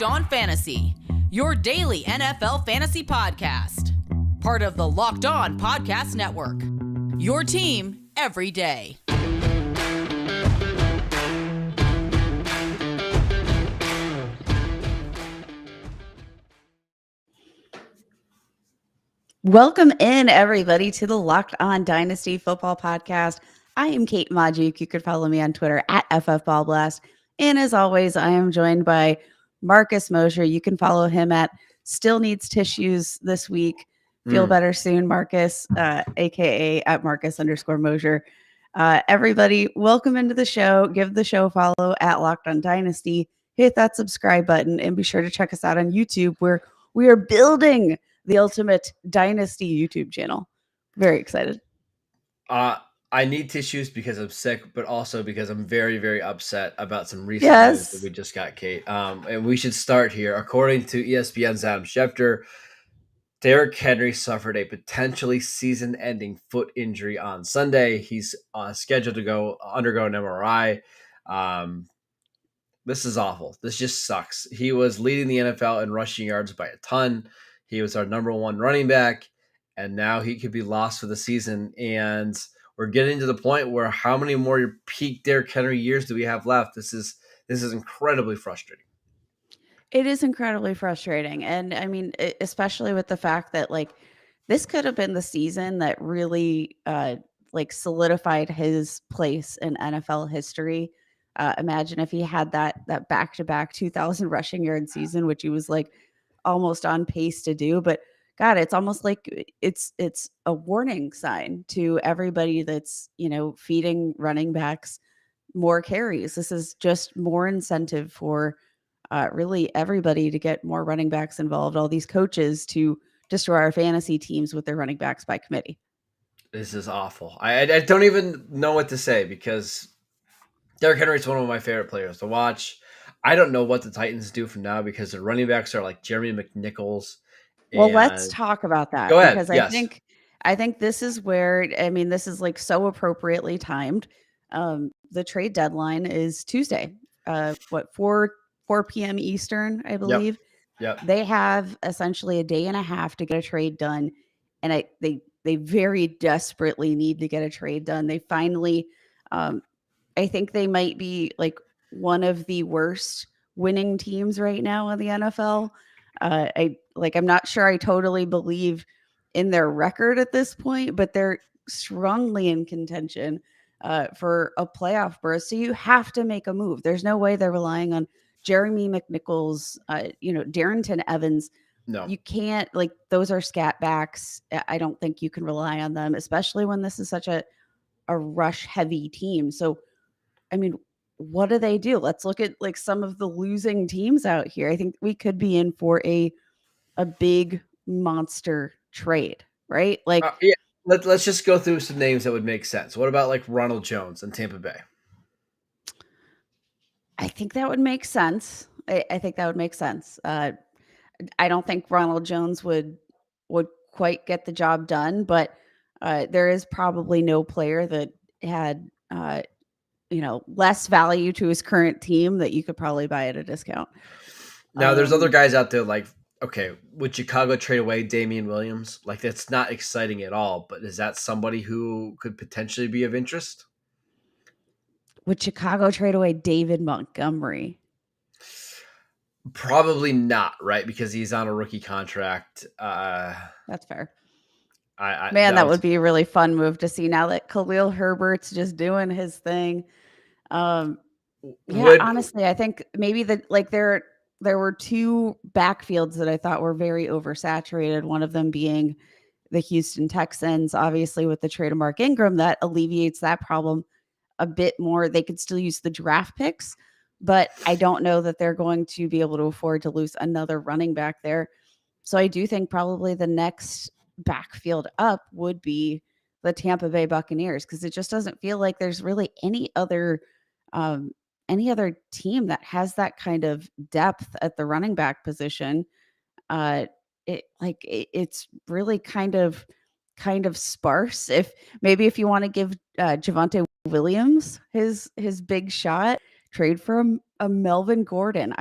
Locked On Fantasy, your daily NFL fantasy podcast. Part of the Locked On Podcast Network, your team every day. Welcome in, everybody, to the Locked On Dynasty Football Podcast. I am Kate Magdziuk. You could follow me on Twitter at FFBallBlast. And as always, I am joined by Marcus Mosher. You can follow him at Still Needs Tissues this week. Feel better soon, Marcus, a.k.a. at Marcus_Mosher. Everybody, welcome into the show. Give the show a follow at Locked On Dynasty. Hit that subscribe button and be sure to check us out on YouTube, where we are building the ultimate Dynasty YouTube channel. Very excited. I need tissues because I'm sick, but also because I'm very, very upset about some recent news that we just got, Kate. And we should start here. According to ESPN's Adam Schefter, Derrick Henry suffered a potentially season-ending foot injury on Sunday. He's scheduled to undergo an MRI. This is awful. This just sucks. He was leading the NFL in rushing yards by a ton. He was our number one running back, and now he could be lost for the season. And we're getting to the point where how many more peak Derrick Henry years do we have left? This is incredibly frustrating. It is incredibly frustrating. And I mean, especially with the fact that this could have been the season that really solidified his place in NFL history. Imagine if he had that back-to-back 2,000 rushing yard season, which he was almost on pace to do. But God, it's almost like it's a warning sign to everybody that's, feeding running backs more carries. This is just more incentive for really everybody to get more running backs involved, all these coaches to destroy our fantasy teams with their running backs by committee. This is awful. I don't even know what to say because Derrick Henry is one of my favorite players to watch. I don't know what the Titans do from now because the running backs are like Jeremy McNichols. Well, let's talk about that. Go ahead. Because I think this is where, this is so appropriately timed. The trade deadline is Tuesday. 4 p.m. Eastern, I believe. Yep. They have essentially a day and a half to get a trade done. And they very desperately need to get a trade done. They finally, I think they might be one of the worst winning teams right now in the NFL. I'm not sure I totally believe in their record at this point, but they're strongly in contention for a playoff berth. So you have to make a move. There's no way they're relying on Jeremy McNichols, Darrington Evans. No, you can't. Those are scat backs. I don't think you can rely on them, especially when this is such a rush heavy team. So, I mean, what do they do? Let's look at some of the losing teams out here. I think we could be in for a big monster trade, right? Yeah. Let's just go through some names that would make sense. What about Ronald Jones in Tampa Bay? I think that would make sense. I think that would make sense. I don't think Ronald Jones would quite get the job done, but there is probably no player that had less value to his current team that you could probably buy at a discount. Now, there's other guys out there would Chicago trade away Damien Williams? That's not exciting at all, but is that somebody who could potentially be of interest? Would Chicago trade away David Montgomery? Probably not, right? Because he's on a rookie contract. That's fair. That would be a really fun move to see now that Khalil Herbert's just doing his thing. Honestly, I think maybe there were two backfields that I thought were very oversaturated. One of them being the Houston Texans, obviously with the trade of Mark Ingram, that alleviates that problem a bit more. They could still use the draft picks, but I don't know that they're going to be able to afford to lose another running back there. So I do think probably the next backfield up would be the Tampa Bay Buccaneers, because it just doesn't feel like there's really any other team that has that kind of depth at the running back position. It's really kind of sparse. If you want to give Javonte Williams his big shot, trade for a Melvin Gordon.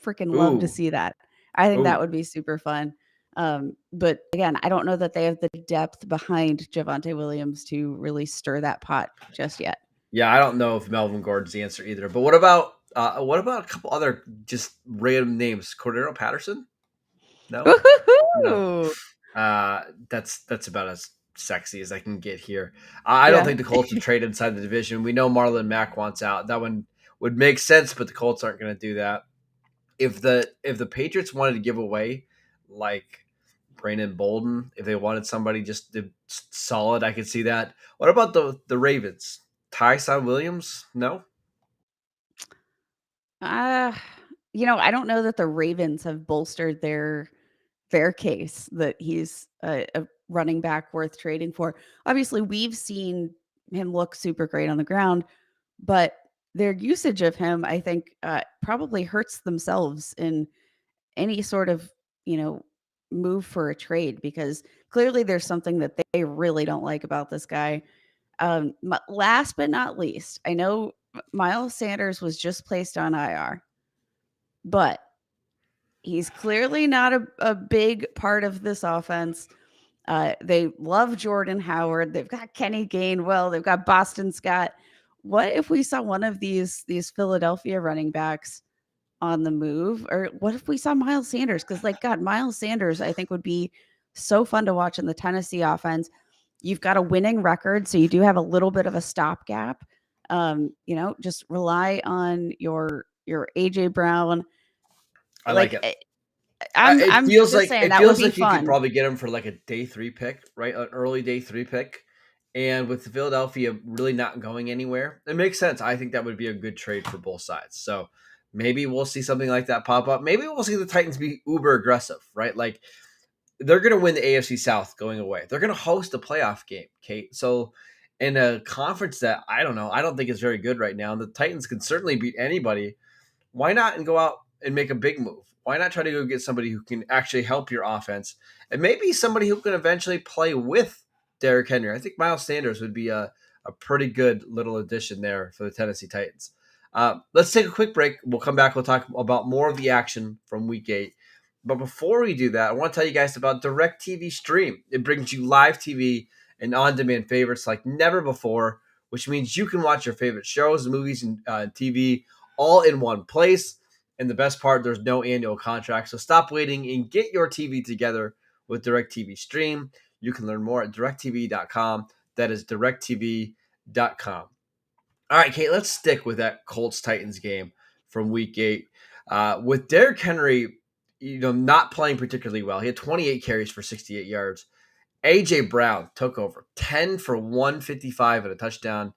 freaking love to Ooh, see that. I think that ooh. would be super fun. But again, I don't know that they have the depth behind Javonte Williams to really stir that pot just yet. Yeah, I don't know if Melvin Gordon's the answer either. But what about a couple other just random names? Cordarrelle Patterson? No, no. Woo-hoo-hoo! That's about as sexy as I can get here. I don't Yeah. think the Colts would trade inside the division. We know Marlon Mack wants out. That one would make sense, but the Colts aren't going to do that. If the Patriots wanted to give away like Brandon Bolden, if they wanted somebody just solid, I could see that. What about the Ravens? Tyson Williams? No. Uh, I don't know that the Ravens have bolstered their case that he's a running back worth trading for. Obviously, we've seen him look super great on the ground, but their usage of him, I think, probably hurts themselves in any sort of, you know, move for a trade because clearly there's something that they really don't like about this guy. Last but not least, I know Miles Sanders was just placed on IR, but he's clearly not a big part of this offense. They love Jordan Howard. They've got Kenny Gainwell. They've got Boston Scott. What if we saw one of these Philadelphia running backs on the move? Or what if we saw Miles Sanders? Because, like, God, Miles Sanders, I think, would be so fun to watch in the Tennessee offense. You've got a winning record, so you do have a little bit of a stopgap. Just rely on your AJ Brown. I like Like, it. It I'm feels just like saying it that would feels be like you could fun. probably get him for like a day 3 pick, right? An early day 3 pick. And with Philadelphia really not going anywhere, it makes sense. I think that would be a good trade for both sides. So maybe we'll see something like that pop up. Maybe we'll see the Titans be uber aggressive, right? Like they're going to win the AFC South going away. They're going to host a playoff game, Kate. So in a conference that I don't know, I don't think is very good right now, the Titans can certainly beat anybody. Why not and go out and make a big move? Why not try to go get somebody who can actually help your offense and maybe somebody who can eventually play with Derrick Henry? I think Miles Sanders would be a pretty good little addition there for the Tennessee Titans. Let's take a quick break. We'll come back. We'll talk about more of the action from Week 8. But before we do that, I want to tell you guys about DirecTV Stream. It brings you live TV and on-demand favorites like never before, which means you can watch your favorite shows, movies, and TV all in one place. And the best part, there's no annual contract. So stop waiting and get your TV together with DirecTV Stream. You can learn more at directtv.com. That is directtv.com. All right, Kate, let's stick with that Colts-Titans game from Week 8. With Derrick Henry, not playing particularly well. He had 28 carries for 68 yards. A.J. Brown took over 10 for 155 and a touchdown.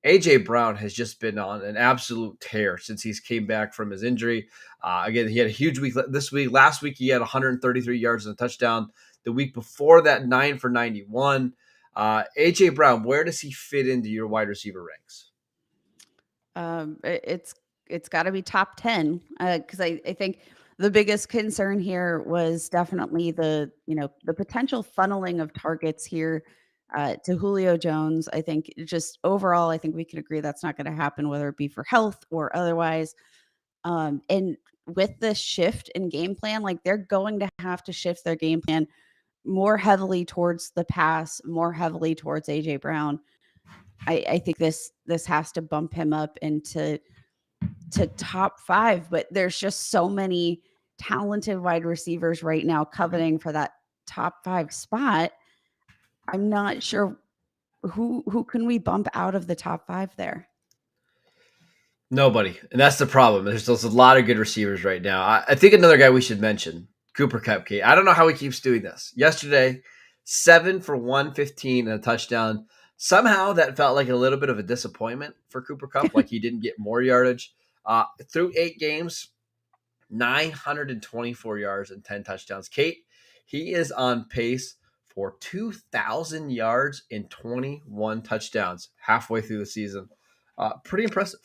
A.J. Brown has just been on an absolute tear since he's came back from his injury. Again, he had a huge week this week. Last week, he had 133 yards and a touchdown. The week before that, 9 for 91. A.J. Brown, where does he fit into your wide receiver ranks? It's got to be top 10 because I think the biggest concern here was definitely the potential funneling of targets here to Julio Jones. I think just overall, I think we could agree that's not going to happen, whether it be for health or otherwise. And with this shift in game plan, like they're going to have to shift their game plan more heavily towards the pass, more heavily towards AJ Brown. I think this has to bump him up into top 5, but there's just so many talented wide receivers right now coveting for that top 5 spot. I'm not sure who can we bump out of the top 5 there. Nobody, and that's the problem. There's a lot of good receivers right now. I think another guy we should mention, Cooper Kupp. Kate, I don't know how he keeps doing this. Yesterday, 7 for 115 and a touchdown. Somehow that felt like a little bit of a disappointment for Cooper Kupp, like he didn't get more yardage. Through 8 games, 924 yards and 10 touchdowns. Kate, he is on pace for 2,000 yards and 21 touchdowns halfway through the season. Pretty impressive.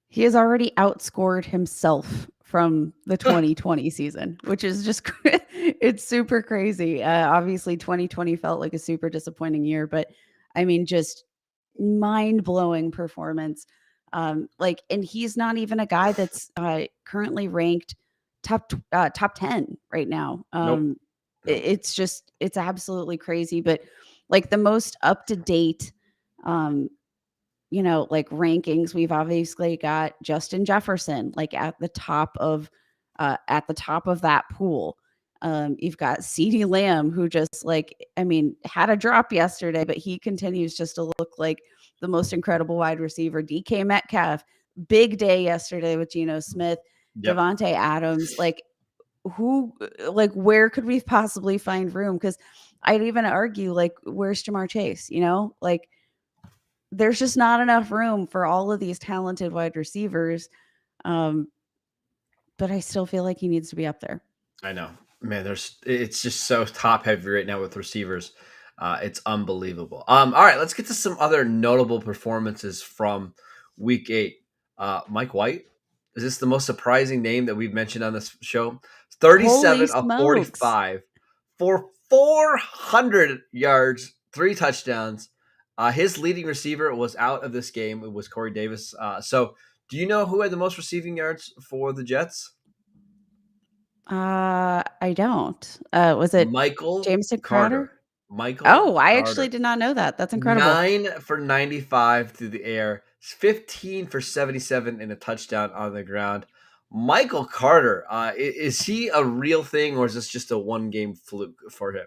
He has already outscored himself from the 2020 season, which is just it's super crazy. Obviously, 2020 felt like a super disappointing year, but I mean, just mind-blowing performance. And he's not even a guy that's currently ranked top 10 right now. Nope. It's absolutely crazy. But like the most up to date, like rankings, we've obviously got Justin Jefferson like at the top of that pool. You've got CeeDee Lamb, who just had a drop yesterday, but he continues just to look like the most incredible wide receiver. DK Metcalf, big day yesterday with Geno Smith, Devontae Adams. Where could we possibly find room? Because I'd even argue, where's Jamar Chase? There's just not enough room for all of these talented wide receivers. But I still feel like he needs to be up there. I know, man. It's just so top heavy right now with receivers. It's unbelievable. All right, let's get to some other notable performances from Week 8. Mike White, is this the most surprising name that we've mentioned on this show? 37 of 45 for 400 yards, 3 touchdowns. His leading receiver was out of this game. It was Corey Davis. So, do you know who had the most receiving yards for the Jets? I don't. Was it Michael Jameson Carter? Michael. Oh, I actually did not know that. That's incredible. 9 for 95 through the air, 15 for 77 and a touchdown on the ground. Michael Carter, is he a real thing, or is this just a one-game fluke for him?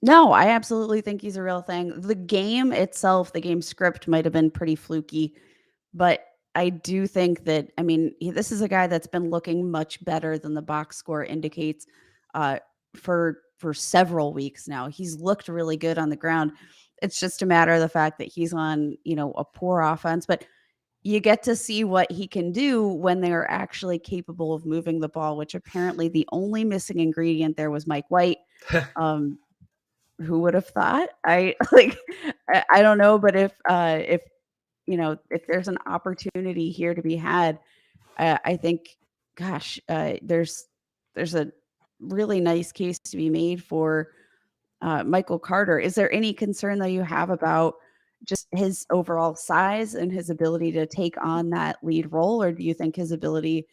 No, I absolutely think he's a real thing. The game itself, the game script might have been pretty fluky, but I do think that, this is a guy that's been looking much better than the box score indicates for several weeks now. He's looked really good on the ground. It's just a matter of the fact that he's on, a poor offense, but you get to see what he can do when they're actually capable of moving the ball, which apparently the only missing ingredient there was Mike White. Who would have thought? I don't know, but if there's an opportunity here to be had, I think, gosh, there's a really nice case to be made for Michael Carter. Is there any concern that you have about just his overall size and his ability to take on that lead role, or do you think his ability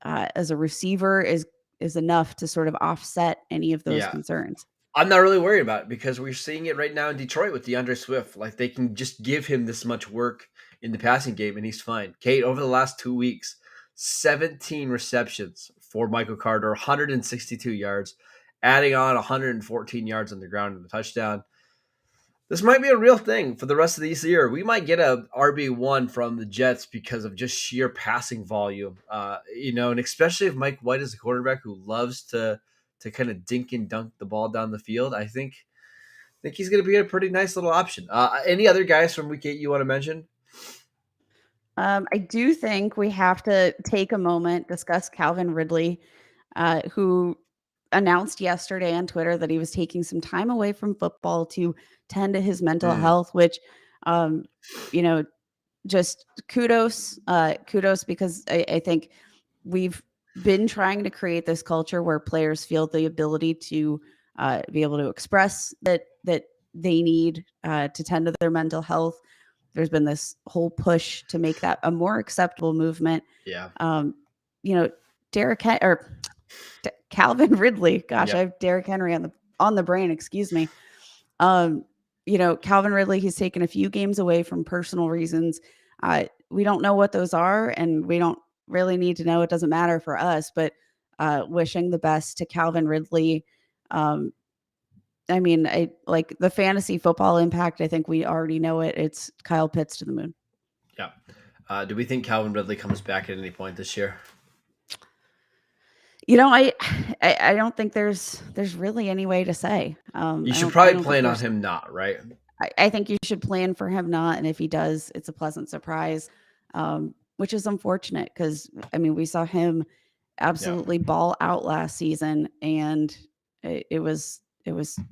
as a receiver is enough to sort of offset any of those concerns? I'm not really worried about it because we're seeing it right now in Detroit with DeAndre Swift. Like, they can just give him this much work in the passing game and he's fine. Kate, over the last 2 weeks, 17 receptions for Michael Carter, 162 yards, adding on 114 yards on the ground and a touchdown. This might be a real thing for the rest of this year. We might get a RB1 from the Jets because of just sheer passing volume. And especially if Mike White is a quarterback who loves to kind of dink and dunk the ball down the field, I think he's going to be a pretty nice little option. Any other guys from Week 8 you want to mention? I do think we have to take a moment, discuss Calvin Ridley, who announced yesterday on Twitter that he was taking some time away from football to tend to his mental health, which, just kudos because I think we've been trying to create this culture where players feel the ability to be able to express that they need to tend to their mental health. There's been this whole push to make that a more acceptable movement. Yeah. Calvin Ridley. Gosh, I have Derrick Henry on the brain. Excuse me. Calvin Ridley, he's taken a few games away from personal reasons. We don't know what those are, and we don't really need to know. It doesn't matter for us, but wishing the best to Calvin Ridley. I like the fantasy football impact. I think we already know it. It's Kyle Pitts to the moon. Yeah. Do we think Calvin Ridley comes back at any point this year? I don't think there's really any way to say. You should probably plan on him not, right? I think you should plan for him not, and if he does, it's a pleasant surprise, which is unfortunate because we saw him absolutely ball out last season, and it was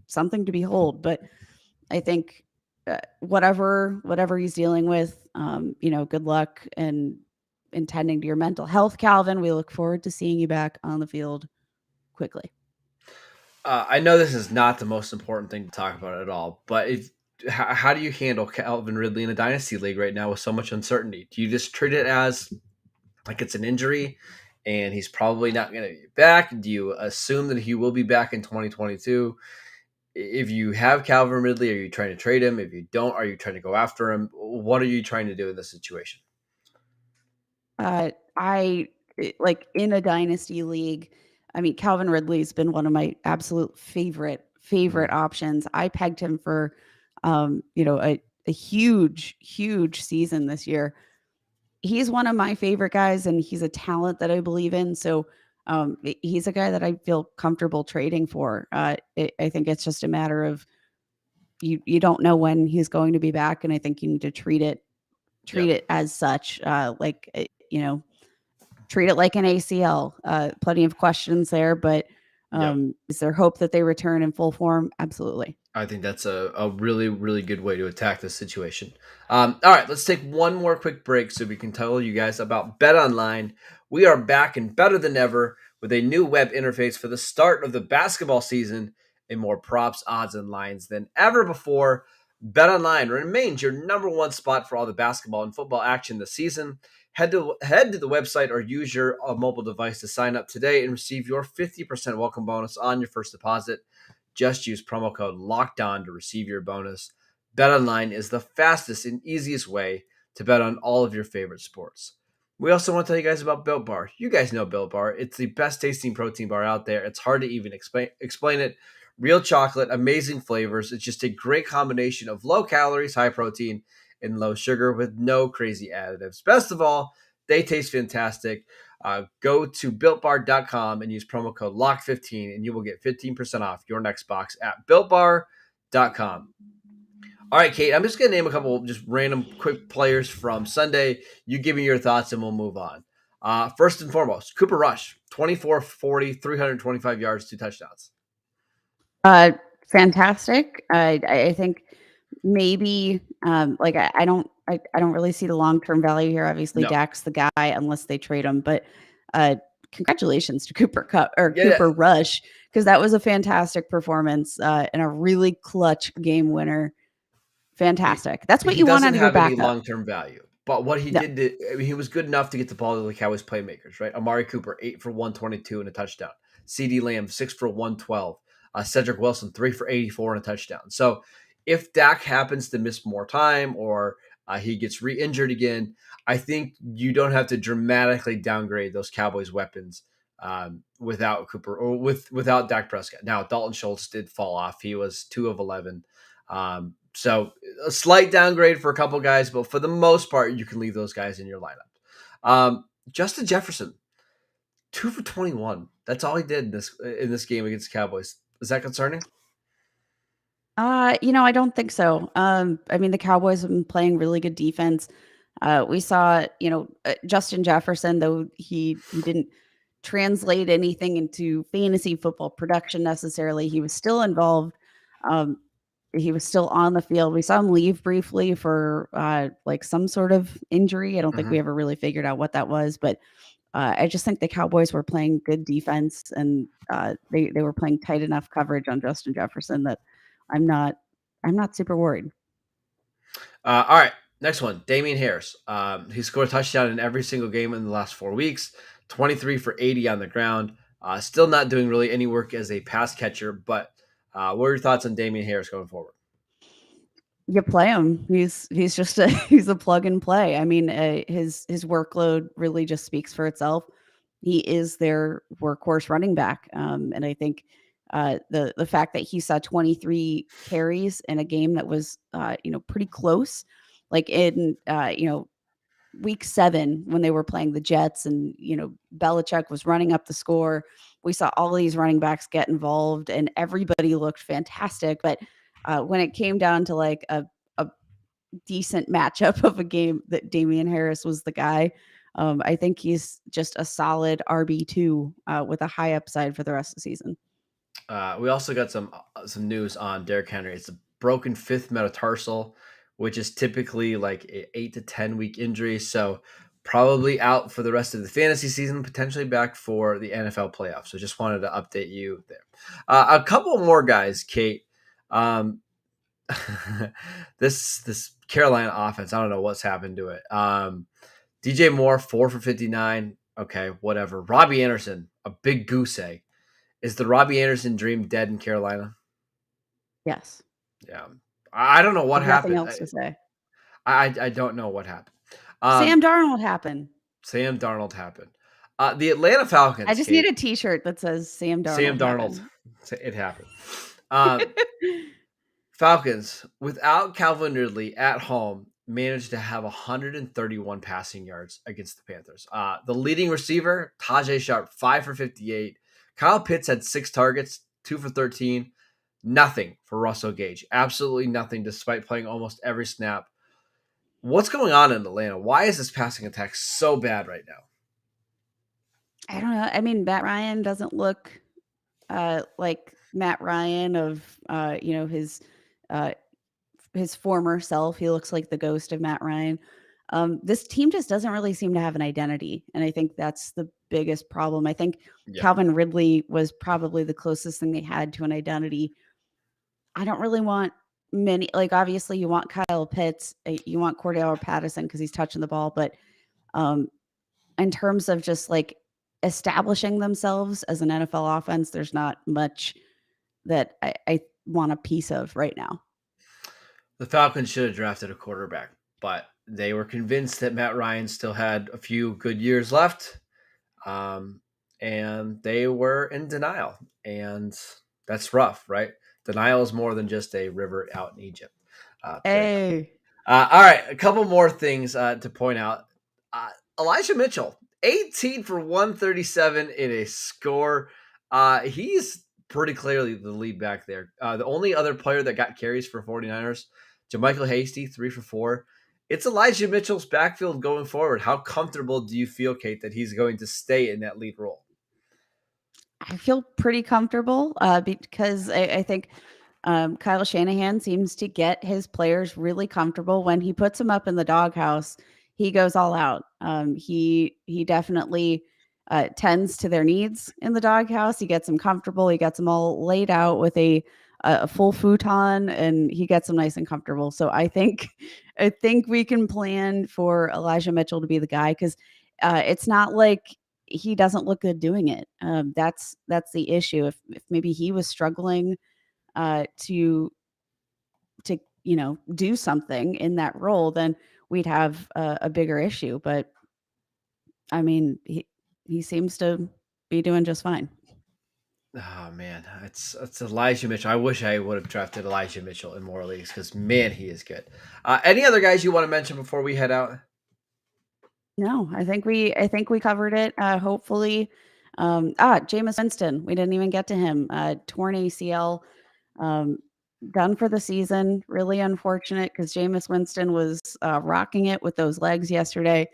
something to behold. But I think whatever he's dealing with, good luck and intending to your mental health, Calvin. We look forward to seeing you back on the field quickly. I know this is not the most important thing to talk about at all, but how do you handle Calvin Ridley in a dynasty league right now with so much uncertainty? Do you just treat it as like it's an injury and he's probably not going to be back? Do you assume that he will be back in 2022? If you have Calvin Ridley, are you trying to trade him? If you don't, are you trying to go after him? What are you trying to do in this situation? I like in a dynasty league. I mean, Calvin Ridley's been one of my absolute favorite options. I pegged him for, a huge season this year. He's one of my favorite guys, and he's a talent that I believe in. So he's a guy that I feel comfortable trading for. I think it's just a matter of you don't know when he's going to be back, and I think you need to treat it as such. Treat it like an ACL. Plenty of questions there, but is there hope that they return in full form? Absolutely. I think that's a really, really good way to attack this situation. All right, let's take one more quick break so we can tell you guys about Bet Online. We are back and better than ever with a new web interface for the start of the basketball season and more props, odds, and lines than ever before. Bet Online remains your number one spot for all the basketball and football action this season. Head to the website or use your mobile device to sign up today and receive your 50% welcome bonus on your first deposit. Just use promo code LOCKEDON to receive your bonus. BetOnline is the fastest and easiest way to bet on all of your favorite sports. We also want to tell you guys about Built Bar. You guys know Built Bar. It's the best tasting protein bar out there. It's hard to even explain it. Real chocolate, amazing flavors. It's just a great combination of low calories, high protein, and low sugar with no crazy additives. Best of all, they taste fantastic. Go to BuiltBar.com and use promo code LOCK15 and you will get 15% off your next box at BuiltBar.com. All right, Kate, I'm just going to name a couple just random quick players from Sunday. You give me your thoughts and we'll move on. First and foremost, Cooper Rush, 24-40, 325 yards, 2 touchdowns. Fantastic. I think maybe I don't really see the long-term value here. Obviously, no. Dak's the guy unless they trade him, but congratulations to Cooper Rush, because that was a fantastic performance and a really clutch game winner. Fantastic. That's what you want out of your backup. He doesn't have any long-term value, but what he did, he was good enough to get the ball to the Cowboys playmakers, right? Amari Cooper, 8 for 122 and a touchdown. CeeDee Lamb, 6 for 112. Cedric Wilson, 3 for 84 and a touchdown. So if Dak happens to miss more time or he gets re-injured again, I think you don't have to dramatically downgrade those Cowboys weapons without Cooper or without Dak Prescott. Now, Dalton Schultz did fall off. He was 2 of 11. So a slight downgrade for a couple guys, but for the most part, you can leave those guys in your lineup. Justin Jefferson, 2 for 21. That's all he did in this game against the Cowboys. Is that concerning? I don't think so. I mean, the Cowboys have been playing really good defense. We saw, Justin Jefferson, though he didn't translate anything into fantasy football production necessarily. He was still involved. He was still on the field. We saw him leave briefly for some sort of injury. I don't think we ever really figured out what that was, but I just think the Cowboys were playing good defense and they were playing tight enough coverage on Justin Jefferson that I'm not super worried. All right. Next one, Damien Harris. He scored a touchdown in every single game in the last 4 weeks, 23 for 80 on the ground. Still not doing really any work as a pass catcher, but what are your thoughts on Damien Harris going forward? You play him. He's just he's a plug and play. I mean, his workload really just speaks for itself. He is their workhorse running back, and I think the fact that he saw 23 carries in a game that was pretty close, like in week 7 when they were playing the Jets and Belichick was running up the score. We saw all these running backs get involved and everybody looked fantastic, but when it came down to like a decent matchup of a game, that Damien Harris was the guy. I think he's just a solid RB2 with a high upside for the rest of the season. We also got some news on Derrick Henry. It's a broken 5th metatarsal, which is typically like an 8 to 10 week injury. So probably out for the rest of the fantasy season, potentially back for the NFL playoffs. So just wanted to update you there. A couple more guys, Kate. this Carolina offense, I don't know what's happened to it. DJ Moore, 4 for 59. Okay, whatever. Robbie Anderson, a big goose egg. Is the Robbie Anderson dream dead in Carolina? Yes. Yeah. I don't know what happened. Nothing else to say. I don't know what happened. Sam Darnold happened. Sam Darnold happened. The Atlanta Falcons. I just need a T-shirt that says Sam Darnold. Sam Darnold. It happened. Falcons, without Calvin Ridley at home, managed to have 131 passing yards against the Panthers. The leading receiver, Tajay Sharp, 5 for 58. Kyle Pitts had 6 targets, 2 for 13. Nothing for Russell Gage. Absolutely nothing, despite playing almost every snap. What's going on in Atlanta? Why is this passing attack so bad right now? I don't know. I mean, Matt Ryan doesn't look like Matt Ryan of his former self. He looks like the ghost of Matt Ryan. This team just doesn't really seem to have an identity, and I think that's the biggest problem. I think Calvin Ridley was probably the closest thing they had to an identity. I don't really want many, like, obviously you want Kyle Pitts, you want Cordarrelle Patterson because he's touching the ball, but in terms of just like establishing themselves as an NFL offense, there's not much that I want a piece of right now. The Falcons should have drafted a quarterback, but they were convinced that Matt Ryan still had a few good years left, and they were in denial, and that's rough, right? Denial is more than just a river out in Egypt. Hey. All right, a couple more things to point out. Elijah Mitchell, 18 for 137 in a score. He's pretty clearly the lead back there. The only other player that got carries for 49ers, JaMychal Hasty, 3 for 4. It's Elijah Mitchell's backfield going forward. How comfortable do you feel, Kate, that he's going to stay in that lead role? I feel pretty comfortable because I think Kyle Shanahan seems to get his players really comfortable. When he puts them up in the doghouse, he goes all out. He definitely tends to their needs in the doghouse. He gets them comfortable. He gets them all laid out with a full futon, and he gets them nice and comfortable. So I think we can plan for Elijah Mitchell to be the guy, because it's not like he doesn't look good doing it. That's the issue. If maybe he was struggling to do something in that role, then we'd have a bigger issue. But I mean, he seems to be doing just fine. Oh man, it's Elijah Mitchell. I wish I would have drafted Elijah Mitchell in more leagues, because man, he is good. Any other guys you want to mention before we head out? No, I think we covered it. Hopefully, Jameis Winston. We didn't even get to him. Torn ACL, done for the season. Really unfortunate, because Jameis Winston was rocking it with those legs yesterday.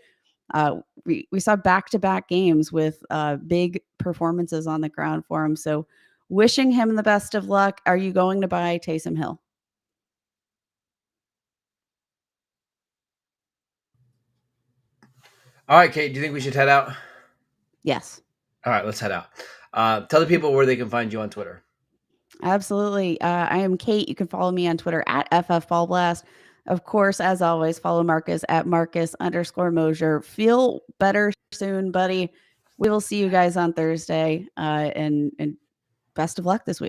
We saw back-to-back games with big performances on the ground for him. So wishing him the best of luck. Are you going to buy Taysom Hill? All right, Kate, do you think we should head out? Yes. All right, let's head out. Tell the people where they can find you on Twitter. Absolutely. I am Kate. You can follow me on Twitter at FFBallBlast. Of course, as always, follow Marcus at Marcus_Mosher. Feel better soon, buddy. We will see you guys on Thursday, and best of luck this week.